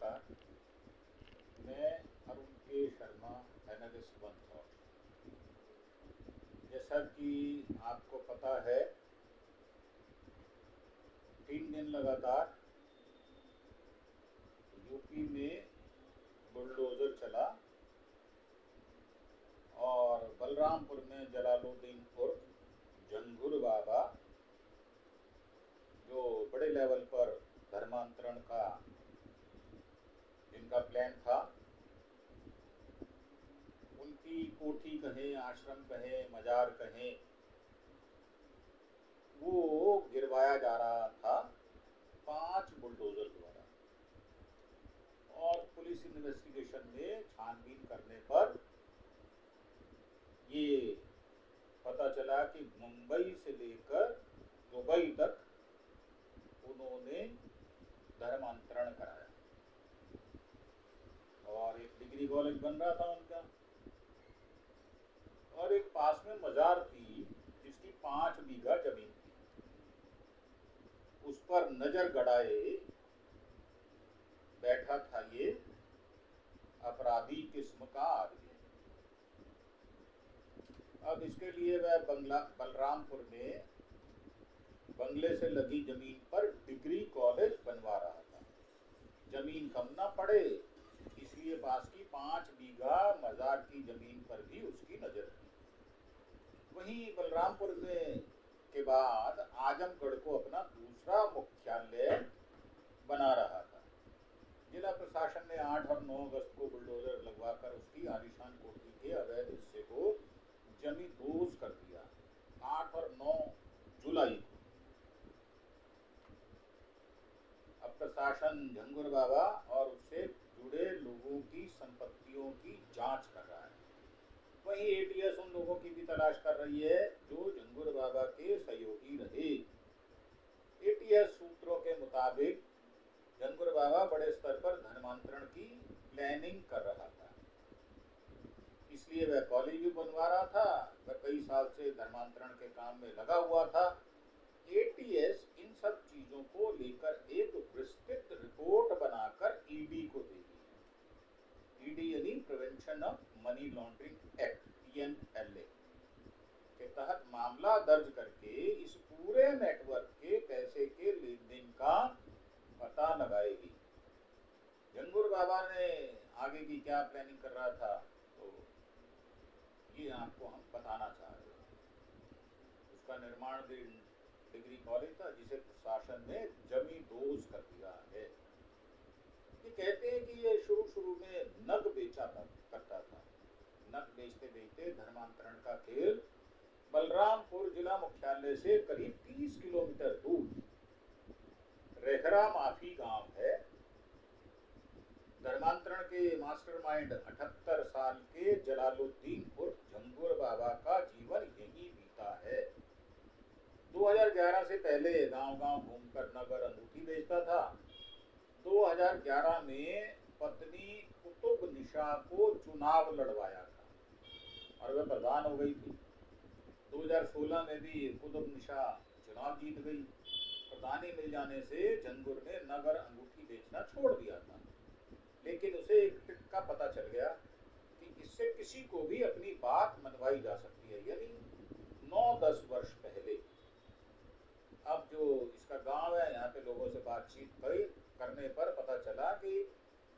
नमस्कार। मैं अरुण के शर्मा, एनालिस्ट वन थॉट। जैसा कि आपको पता है, 3 दिन लगातार यूपी में बुलडोजर चला और बलरामपुर में जलालुद्दीन उर्फ झंगुर बाबा, जो बड़े लेवल पर धर्मांतरण का जिनका प्लान था, उनकी कोठी कहें, आश्रम कहें, मजार कहें, वो गिरवाया जा रहा था 5 बुलडोजर द्वारा। और पुलिस इन्वेस्टिगेशन में छानबीन करने पर ये पता चला कि मुंबई से लेकर दुबई तक उन्होंने धर्मांतरण कराया। और एक डिग्री कॉलेज बन रहा था उनका, और एक पास में मजार थी जिसकी 5 बीघा जमीन थी। उस पर नजर गड़ाए बैठा था ये अपराधी किस्म का आदमी। अब इसके लिए वह बलरामपुर में बंगले से लगी जमीन पर डिग्री कॉलेज बनवा रहा था। जमीन कम ना पड़े इसलिए पास की 5 बीघा मजार की जमीन पर भी उसकी नजर थी। वहीं बलरामपुर में के बाद आजमगढ़ को अपना दूसरा मुख्यालय बना रहा था। जिला प्रशासन ने 8 और 9 अगस्त को बुलडोजर लगवाकर उसकी आलीशान कोठी के अवैध हिस्से को जमींदोज कर दिया। 8 और 9 जुलाई को अब प्रशासन झंगुर बाबा और उससे जुड़े लोगों की संपत्तियों की जांच कर रहा है। वहीं एटीएस उन लोगों की भी तलाश कर रही है जो झंगुर बाबा के सहयोगी रहे। एटीएस सूत्रों के मुताबिक झंगुर बाबा बड़े स्तर पर धर्मांतरण की प्लानिंग कर रहा था, इसलिए वह कॉलेज भी बनवा रहा था। वह कई साल से धर्मांतरण के काम में लगा हुआ था। एटीएस इन सब चीजों को लेकर एक विस्तृत रिपोर्ट बनाकर ईडी को देगी। ईडी यानी prevention of money laundering act, PMLA के तहत मामला दर्ज करके इस पूरे नेटवर्क के पैसे के लेन देन का पता लगाएगी। झंगुर बाबा ने आगे की क्या प्लानिंग कर रहा था, तो ये आपको हम बताना चाह रहे हैं। उसका निर्माण डिग्री कॉलेज था जिसे प्रशासन ने जमींदोज कर दिया है। ये कहते हैं कि ये शुरू में नग बेचा करता था। नग बेचते बेचते धर्मांतरण का खेल बलरामपुर जिला मुख्यालय से करीब 30 किलोमीटर दूर रेखरा माफी गांव है। धर्मांतरण के मास्टरमाइंड 78 साल के जलालुद्दीन उर्फ झंगुर बाबा का जीवन यही बीता है। 2011 से पहले गांव-गांव घूमकर नगर अंगूठी बेचता था। 2011 में पत्नी कुतुब निशा को चुनाव लड़वाया था और वह प्रधान हो गई थी। 2016 में भी कुतुब निशा चुनाव जीत गई। प्रधानी मिल जाने से झंगुर ने नगर अंगूठी बेचना छोड़ दिया था, लेकिन उसे एक ट्रिक का पता चल गया कि इससे किसी को भी अपनी बात मनवाई जा सकती है। यानी 9-10 वर्ष पहले अब जो इसका गांव है, यहाँ पे लोगों से बातचीत करने पर पता चला कि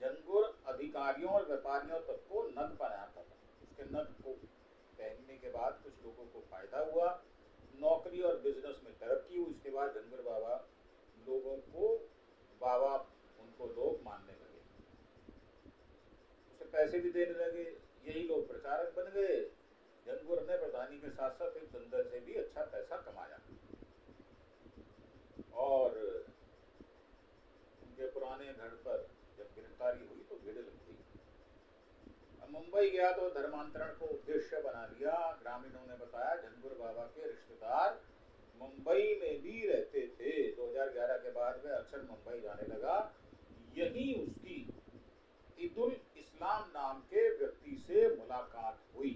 झंगुर अधिकारियों और व्यापारियों तक को नग बनाता था। उसके नग को पहनने के बाद कुछ लोगों को फायदा हुआ, नौकरी और बिजनेस में तरक्की हुई। इसके बाद झंगुर बाबा लोगों को उनको लोग मानने लगे, उसे पैसे भी देने लगे। यही लोग प्रचारक बन गए। झंगुर ने प्रधानी के साथ साथ एक दंगल से भी अच्छा पैसा कमाया और उनके पुराने घर पर जब गिरफ्तारी हुई तो भीड़ लग गई। अब मुंबई गया तो धर्मांतरण को उद्देश्य बना लिया। ग्रामीणों ने बताया झंगुर बाबा के रिश्तेदार मुंबई में भी रहते थे। 2011 के बाद वह अक्सर मुंबई जाने लगा। यही उसकी ईदुल इस्लाम नाम के व्यक्ति से मुलाकात हुई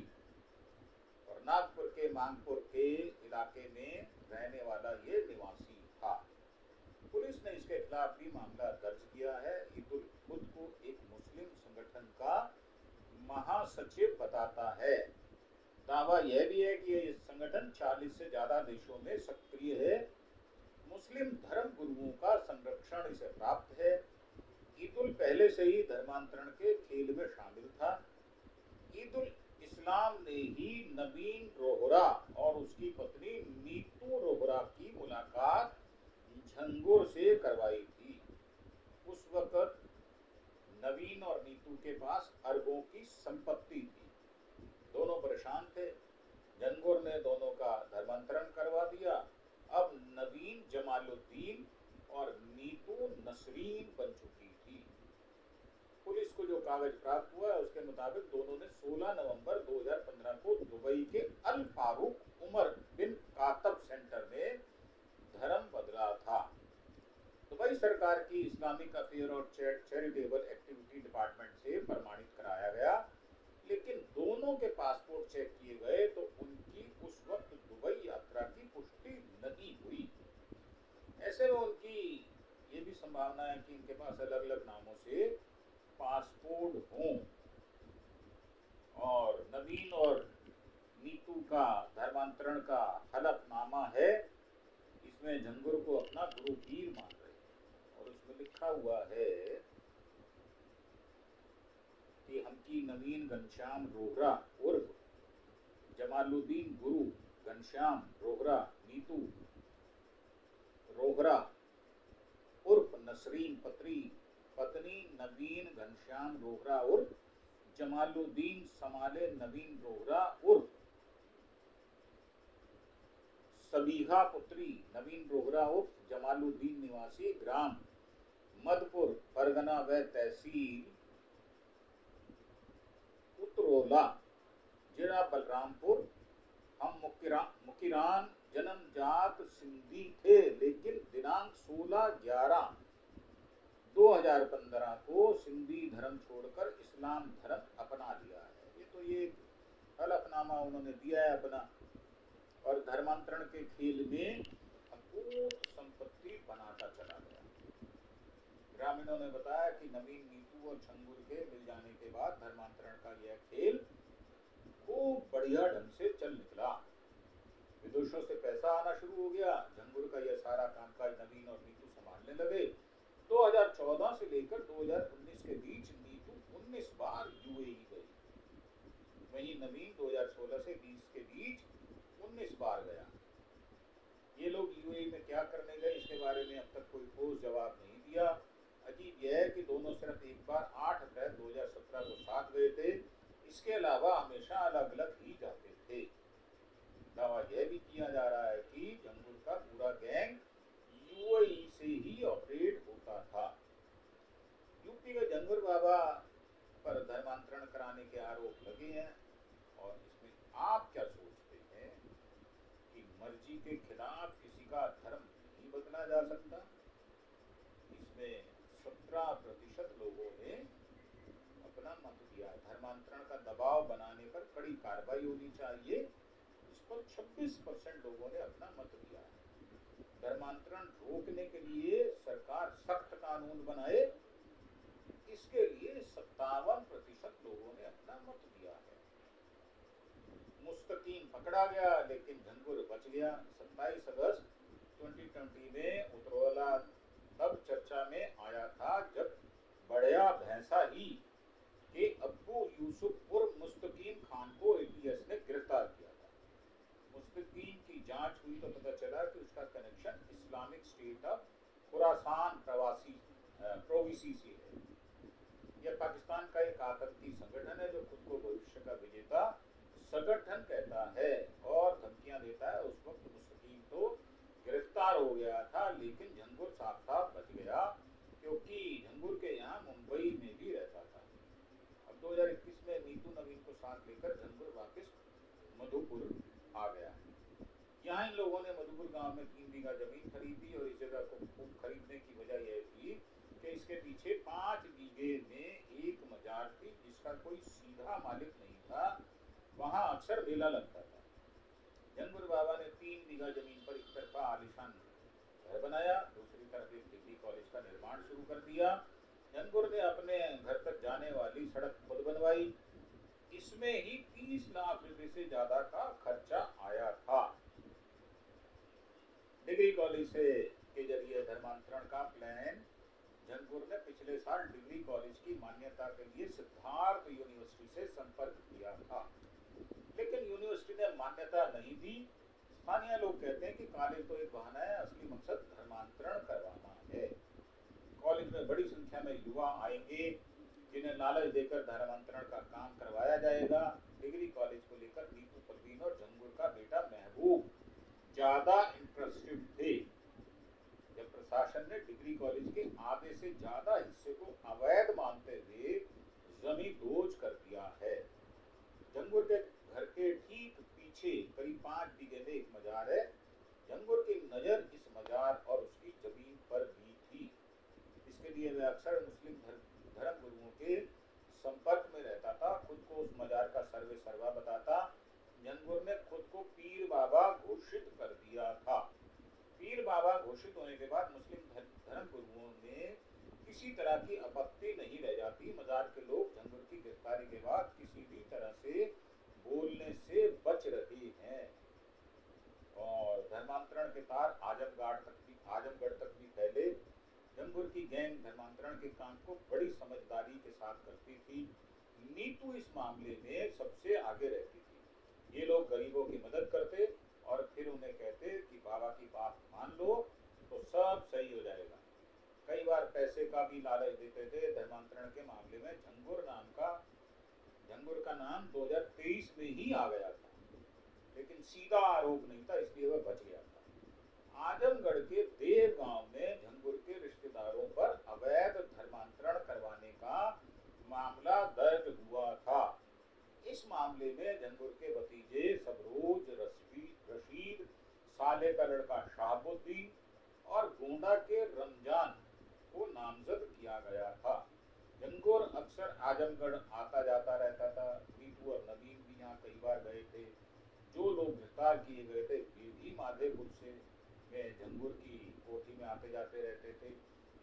और नागपुर के मांगपुर के इलाके में रहने वाला ये निवासी था। पुलिस ने इसके खिलाफ भी मामला दर्ज किया है। खुद को सचिव बताता है। दावा यह भी है कि ये संगठन 40 से ज्यादा देशों में सक्रिय है। मुस्लिम धर्म गुरुओं का संरक्षण इसे प्राप्त है। ईद उल पहले से ही धर्मांतरण के खेल में शामिल था। ईद उल इस्लाम ने ही नवीन रोहरा और उसकी पत्नी नीतू रोहरा की मुलाकात झंगुर से करवाई थी। उस वक्त नवीन और नीतू के पास अरबों की संपत्ति थी। दोनों परेशान थे। झंगुर ने दोनों का धर्मांतरण करवा दिया। अब नवीन जमालुद्दीन और नीतू नसरीन बन चुकी थी। पुलिस को जो कागज प्राप्त हुआ उसके मुताबिक दोनों ने 16 नवंबर 2015 को दुबई के अल फारूक उमर बिन कातब सेंटर में धर्म बदला था। दुबई सरकार की इस्लामिक अफेयर और चैरिटेबल एक्टिविटी डिपार्टमेंट से प्रमाणित कराया गया, लेकिन दोनों के पासपोर्ट चेक किए गए तो उनकी उस वक्त दुबई यात्रा की पुष्टि नहीं हुई। ऐसे में उनकी ये भी संभावना है कि इनके पास अलग अलग नामों से पासपोर्ट हों। और नवीन और नीतू का धर्मांतरण का हलफनामा है। इसमें झंगुर को अपना गुरु पीर मान रहे हैं और उसमें लिखा हुआ है कि हमकी नवीन घनश्याम रोहरा उर्फ जमालुद्दीन गुरु घनश्याम रोहरा नीतू रोहरा उर्फ नसरीन पत्नी नवीन घनश्याम रोहरा उर्फ जमालुद्दीन समाले नवीन रोहरा उर्फ सबीहा पुत्री नवीन रोहरा उर्फ जमालुद्दीन निवासी ग्राम मधुपुर परगना व तहसील उतरोला जिला बलरामपुर हम मुकिरान जन्मजात सिंधी थे, लेकिन दिनांक 16/11/2015 को सिंधी धर्म छोड़कर इस्लाम धर्म अपना लिया है। ये हलफनामा उन्होंने दिया है अपना। और धर्मांतरण के खेल में अकूत संपत्ति बनाता चला गया। ग्रामीणों ने बताया कि नवीन नीतू और झंगुर के मिल जाने के बाद धर्मांतरण का यह खेल खूब बढ़िया ढंग से चल निकला। विदेशों से पैसा आना शुरू हो गया। झंगुर का यह सारा कामकाज नवीन और नीतू संभालने लगे। 2014 से लेकर 2019 के बीच नीतू 19 बार यूएई गई। वहीं नवीन 2016 से 20 के बीच 19 बार गया। ये लोग यूएई में क्या करने गए इसके बारे में अब तक कोई ठोस जवाब नहीं दिया। अजीब यह है कि दोनों सिर्फ एक बार 8 अप्रैल 2017 को साथ गए थे। इसके अलावा हमेशा अलग अलग ही जाते थे। दावा यह भी किया जा रहा है कि झंगुर का पूरा गैंग यूएई से ही ऑपरेट होता था। यूपी के झंगुर बाबा पर धर्मांतरण कराने के आरोप लगे हैं। और इसमें आप क्या सोचते हैं कि मर्जी के खिलाफ किसी का धर्म नहीं बदला जा सकता? इसमें 17% लोगों ने अपना मत दिया। धर्मांतरण का दबाव बनाने पर कड़ी कार्रवाई होनी चाहिए, इस पर 26% लोगों ने अपना मत दिया। धर्मांतरण रोकने के लिए सरकार सख्त कानून बनाए, इसके लिए 57% लोगों ने अपना मत दिया है। मुस्तकीम पकड़ा गया लेकिन झंगुर बच गया। 27 अगस्त 2020 में उतरोला तब चर्चा में आया था जब बढ़िया भैंसा ही के अब्बू यूसुफ उर्फ मुस्तकीम खान को एटीएस ने गिरफ्तार किया था। मुस्तकीम की जांच हुई तो पता चला कि उसका connection Islamic State of Khorasan Province से है। यह पाकिस्तान का एक आतंकी संगठन है जो खुद को भविष्य का विजेता संगठन कहता है और धमकियां देता है। उस वक्त मुस्तकीम तो गिरफ्तार हो गया था, लेकिन झंगुर साफ साफ बच गया क्योंकि झंगुर के यहाँ मुंबई में भी रहता था। अब 2021 में नीतू नवीन को साथ लेकर झंगुर वापस मधुपुर आ गया है। यहाँ इन लोगों ने मधुपुर गांव में 3 बीघा जमीन खरीदी और इस जगह को खूब खरीदने की वजह यह थी कि इसके पीछे 5 बीघे में एक मजार थी जिसका कोई सीधा मालिक नहीं था। वहां अक्सर मेला लगता था। झंगुर बाबा ने 3 बीघा जमीन पर एक तरफा आलिशान घर बनाया, दूसरी तरफ एक डिग्री कॉलेज का निर्माण शुरू कर दिया। झंगुर ने अपने घर तक जाने वाली सड़क खुद बनवाई। इसमें ही 30 लाख रुपए से ज्यादा का खर्चा आया था। डिग्री कॉलेज से के जरिए धर्मांतरण का प्लान झंगुर ने पिछले साल डिग्री कॉलेज की मान्यता के लिए सिद्धार्थ यूनिवर्सिटी से संपर्क किया था, लेकिन यूनिवर्सिटी ने मान्यता नहीं दी। स्थानीय लोग कहते हैं कि कॉलेज तो एक बहाना है, असली मकसद धर्मांतरण करवाना है। कॉलेज में बड़ी संख्या में युवा आएंगे जिन्हें लालच देकर धर्मांतरण का काम करवाया जाएगा। डिग्री कॉलेज को लेकर नीतू परवीन और झंगुर का बेटा महबूब ज्यादा इंटरेस्टेड थे। जब प्रशासन ने डिग्री कॉलेज के आधे से ज्यादा हिस्से को अवैध मानते हुए जमीन दोज कर दिया है। झंगुर के घर के ठीक पीछे करीब 5 बीघे में एक मजार है। झंगुर की नजर इस मजार और उसकी जमीन पर भी थी। इसके लिए वह अक्सर मुस्लिम धर्म गुरुओं के संपर्क में रहता था। खुद को उस मजार का सर्वे सर्वा बताता। झंगुर ने खुद को पीर बाबा घोषित कर दिया था। पीर बाबा घोषित होने के बाद मुस्लिम धर्म गुरुओं में किसी तरह की आपत्ति नहीं रह जाती। मजार के लोग झंगुर की गिरफ्तारी के बाद किसी भी तरह से बोलने से बच रहे हैं और धर्मांतरण के तार आजमगढ़ तक भी फैले। झंगुर की गैंग धर्मांतरण के काम को बड़ी समझदारी के साथ करती थी। नीतू इस मामले में सबसे आगे रहती थी। ये लोग गरीबों की मदद करते और फिर उन्हें कहते कि बाबा की बात मान लो तो सब सही हो जाएगा। कई बार पैसे का भी लालच देते थे। धर्मांतरण के मामले में झंगुर का नाम 2023 में ही आ गया था, लेकिन सीधा आरोप नहीं था, इसलिए वह बच गया था। आजमगढ़ के देव गांव में झंगुर के रिश्तेदारों पर अवैध धर्मांतरण करवाने का मामला दर्ज हुआ था। इस मामले में झंगुर के भतीजे सबरोज, रशीद, साले का लड़का शाहबुद्दीन और गोंडा के रमजान को नामजद किया गया था। झंगुर अक्सर आजमगढ़ आता जाता रहता था। नीतू और नवीन भी यहाँ कई बार गए थे। जो लोग गिरफ्तार किए गए थे वे भी माधेपुर से में झंगुर की कोठी में आते जाते रहते थे।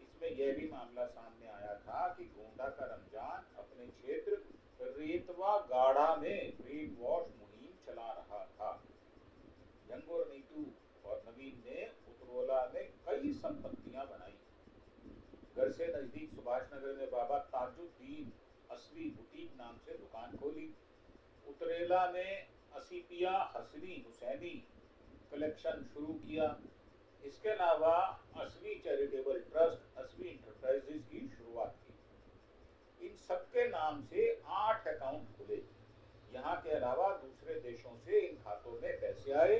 इसमें यह भी मामला सामने आया था कि गोंडा का रमजान अपने क्षेत्र रेतवा गाढ़ा में ब्रेन वॉश मुहिम चला रहा था। झंगुर, नीतू और नवीन ने उतरोला में कई संपत्तियां बनाई। घर से नजदीक सुभाष नगर में बाबा ताजुद्दीन असली बुटीक नाम से दुकान खोली। उतरेला में असीपिया हसनी हुसैनी कलेक्शन शुरू किया। इसके अलावा असवी चैरिटेबल ट्रस्ट, असवी इंटरप्राइजेज की शुरुआत की। इन सबके नाम से 8 अकाउंट खुले। यहाँ के अलावा दूसरे देशों से इन खातों में पैसे आए।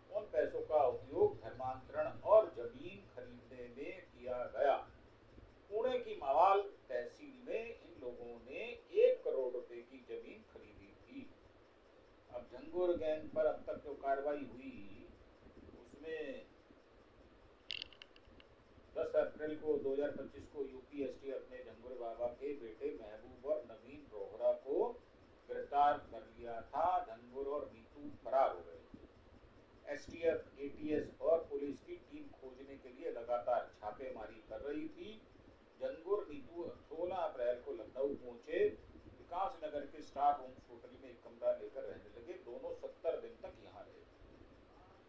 उन पैसों का उपयोग धर्मांतरण और जमीन खरीदने में किया गया। पुणे की मवाल तहसील में इन लोगों ने 1 करोड़ रुपए की जमीन खरीदी थी। अब झंगुर गैंग पर अब तक जो कार्रवाई हुई उसमें 10 अप्रैल को 2025 को यूपी एसटीएफ ने झंगुर बाबा के बेटे महबूब और नवीन रोहरा को गिरफ्तार कर लिया था। झंगुर और नीतू फरार हो गए थे। एसटीएफ, एटीएस और पुलिस की टीम खोजने के लिए लगातार छापेमारी कर रही थी। झंगुर, नीतू 16 अप्रैल को लखनऊ पहुंचे। विकास नगर के स्टार होम्स होटल में एक कमरा लेकर रहने लगे। दोनों 70 दिन तक यहाँ रहे।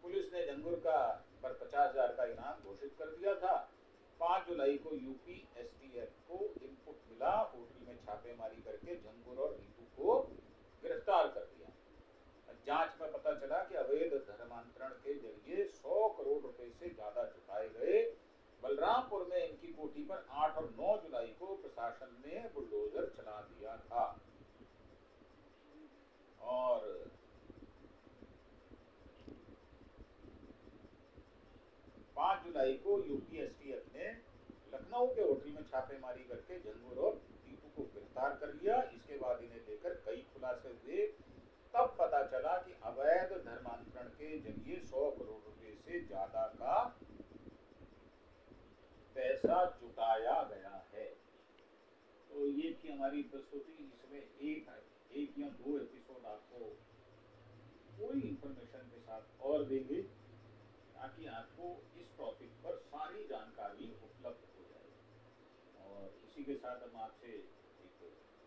पुलिस ने झंगुर का पर 50,000 का इनाम घोषित कर दिया था। 5 जुलाई को यूपी एसटीएफ को इनपुट मिला। होटल में छापेमारी करके झंगुर और नीतू को गिरफ्तार कर दिया। जांच में पता चला कि अवैध धर्मांतरण के जरिए 100 करोड़ रुपए से ज्यादा जुटाए गए। बलरामपुर में इनकी कोठी पर 8 और 9 जुलाई को प्रशासन ने बुलडोजर चला दिया था और 5 जुलाई को यूपी एसटीएफ ने लखनऊ के होटल में छापेमारी करके झंगुर और नीतू को गिरफ्तार कर लिया। इसके बाद इन्हें लेकर कई खुलासे हुए। तब पता चला कि अवैध धर्मांतरण के जरिए 100 करोड़ रुपए से ज्यादा का पैसा जुटाया गया है। तो ये थी हमारी प्रस्तुति। इसमें एक या 2 एपिसोड आपको पूरी इंफॉर्मेशन के साथ और देंगे ताकि आपको इस टॉपिक पर सारी जानकारी उपलब्ध हो जाए। और इसी के साथ हम आपसे एक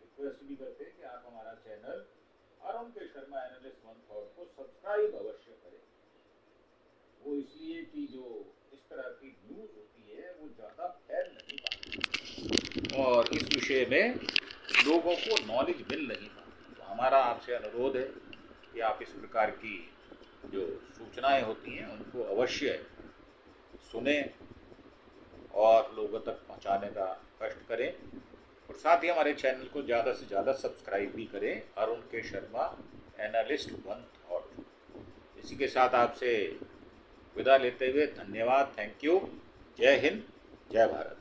रिक्वेस्ट भी करते हैं कि आप हमारा चैनल अरुण के शर्मा एनालिस्ट वन थॉट को सब्सक्राइब अवश्य करें। वो इसलिए कि जो इस तरह की न्यूज होती है वो ज़्यादा फैल नहीं पाती और इस विषय में लोगों को नॉलेज मिल नहीं पाती। तो हमारा आपसे अनुरोध है कि आप इस प्रकार की जो सूचनाएं होती हैं उनको अवश्य सुने और लोगों तक पहुंचाने का कष्ट करें और साथ ही हमारे चैनल को ज़्यादा से ज़्यादा सब्सक्राइब भी करें। अरुण के शर्मा एनालिस्ट वन थॉट। इसी के साथ आपसे विदा लेते हुए धन्यवाद, थैंक यू, जय हिंद, जय भारत।